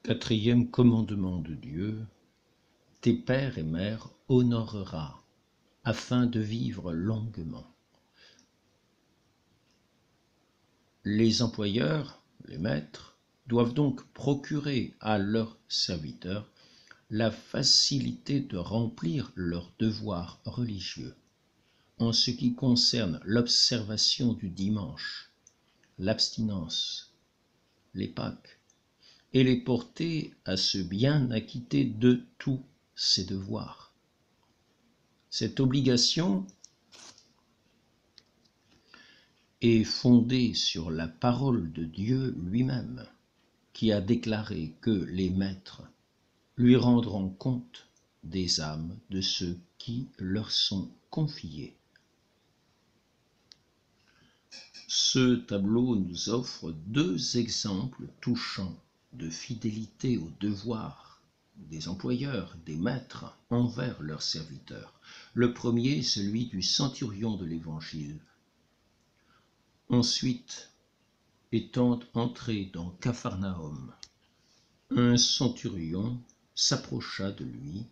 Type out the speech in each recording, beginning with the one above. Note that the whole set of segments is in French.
Quatrième commandement de Dieu, tes pères et mères honoreras, afin de vivre longuement. Les employeurs, les maîtres, doivent donc procurer à leurs serviteurs la facilité de remplir leurs devoirs religieux en ce qui concerne l'observation du dimanche, l'abstinence, les Pâques, et les porter à se bien acquitter de tous ses devoirs. Cette obligation est fondée sur la parole de Dieu lui-même, qui a déclaré que les maîtres lui rendront compte des âmes de ceux qui leur sont confiés. Ce tableau nous offre deux exemples touchants de fidélité aux devoirs des employeurs, des maîtres envers leurs serviteurs. Le premier, celui du centurion de l'Évangile. Ensuite, étant entré dans Capharnaüm, un centurion s'approcha de lui,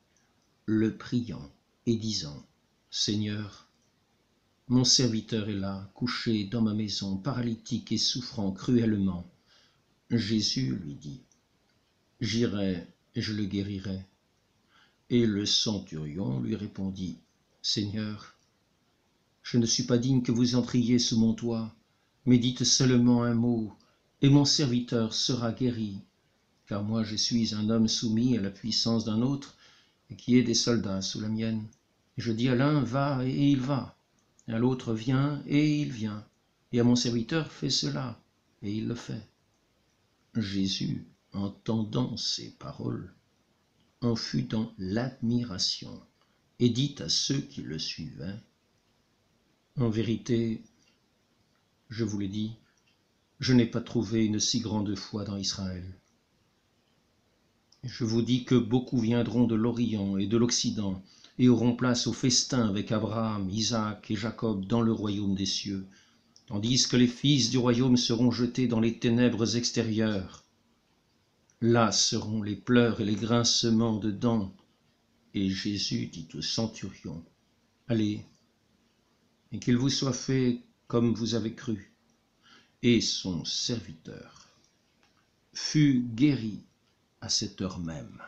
le priant et disant : « Seigneur, mon serviteur est là, couché dans ma maison, paralytique et souffrant cruellement. » Jésus lui dit : « J'irai et je le guérirai. » Et le centurion lui répondit : « Seigneur, je ne suis pas digne que vous entriez sous mon toit, mais dites seulement un mot, et mon serviteur sera guéri. Car moi je suis un homme soumis à la puissance d'un autre, et qui est des soldats sous la mienne. Et je dis à l'un : va, et il va. Et à l'autre : viens, et il vient. Et à mon serviteur : fais cela, et il le fait. » Jésus, entendant ces paroles, en fut dans l'admiration, et dit à ceux qui le suivaient : « En vérité, je vous le dis, je n'ai pas trouvé une si grande foi dans Israël. Je vous dis que beaucoup viendront de l'Orient et de l'Occident et auront place au festin avec Abraham, Isaac et Jacob dans le royaume des cieux, tandis que les fils du royaume seront jetés dans les ténèbres extérieures. Là seront les pleurs et les grincements de dents. » Et Jésus dit au centurion : « Allez, et qu'il vous soit fait comme vous avez cru. » Et son serviteur fut guéri à cette heure même.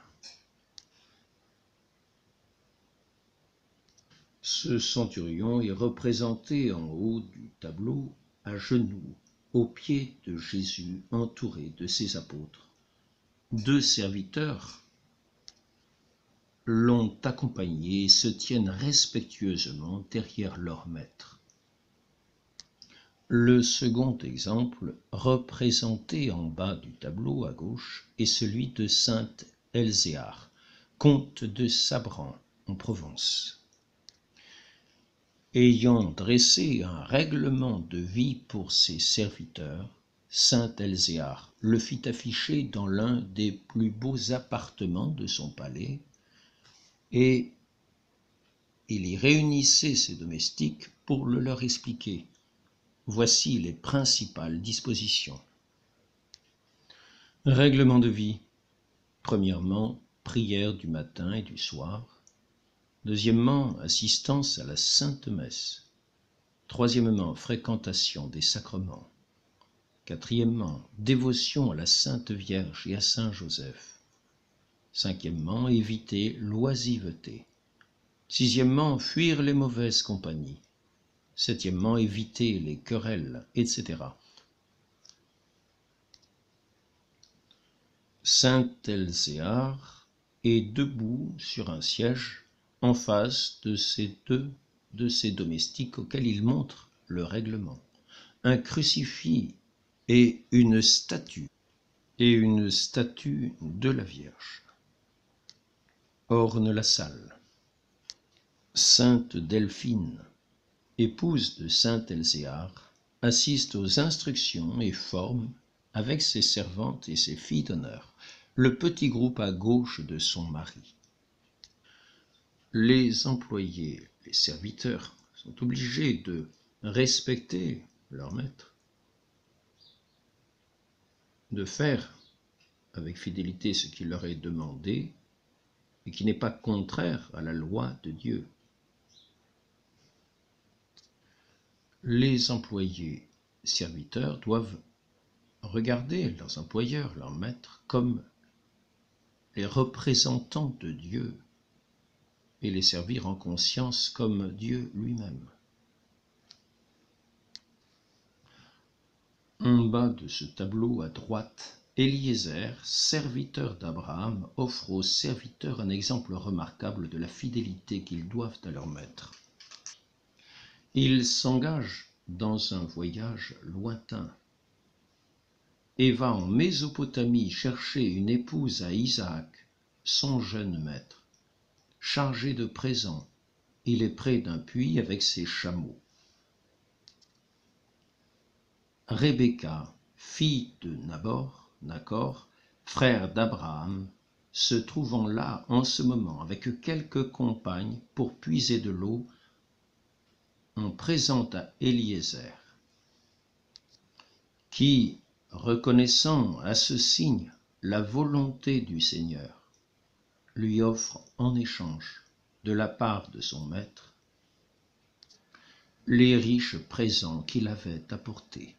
Ce centurion est représenté en haut du tableau, à genoux, aux pieds de Jésus, entouré de ses apôtres. Deux serviteurs l'ont accompagné et se tiennent respectueusement derrière leur maître. Le second exemple, représenté en bas du tableau à gauche, est celui de saint Elzéar, comte de Sabran, en Provence. Ayant dressé un règlement de vie pour ses serviteurs, saint Elzéar le fit afficher dans l'un des plus beaux appartements de son palais, et il y réunissait ses domestiques pour le leur expliquer. Voici les principales dispositions. Règlement de vie. Premièrement, prière du matin et du soir. Deuxièmement, assistance à la Sainte Messe. Troisièmement, fréquentation des sacrements. Quatrièmement, dévotion à la Sainte Vierge et à Saint Joseph. Cinquièmement, éviter l'oisiveté. Sixièmement, fuir les mauvaises compagnies. Septièmement, éviter les querelles, etc. Saint Elzéar est debout sur un siège en face de ces deux de ses domestiques auxquels il montre le règlement. Un crucifix et une statue de la Vierge ornent la salle. Sainte Delphine, épouse de saint Elzéar, assiste aux instructions et forme, avec ses servantes et ses filles d'honneur, le petit groupe à gauche de son mari. Les employés, les serviteurs, sont obligés de respecter leur maître, de faire avec fidélité ce qui leur est demandé et qui n'est pas contraire à la loi de Dieu. Les employés serviteurs doivent regarder leurs employeurs, leurs maîtres, comme les représentants de Dieu et les servir en conscience comme Dieu lui-même. En bas de ce tableau à droite, Eliezer, serviteur d'Abraham, offre aux serviteurs un exemple remarquable de la fidélité qu'ils doivent à leur maître. Il s'engage dans un voyage lointain et va en Mésopotamie chercher une épouse à Isaac, son jeune maître. Chargé de présents, il est près d'un puits avec ses chameaux. Rebecca, fille de Nachor, frère d'Abraham, se trouvant là en ce moment avec quelques compagnes pour puiser de l'eau, on présente à Eliezer, qui, reconnaissant à ce signe la volonté du Seigneur, lui offre en échange, de la part de son maître, les riches présents qu'il avait apportés.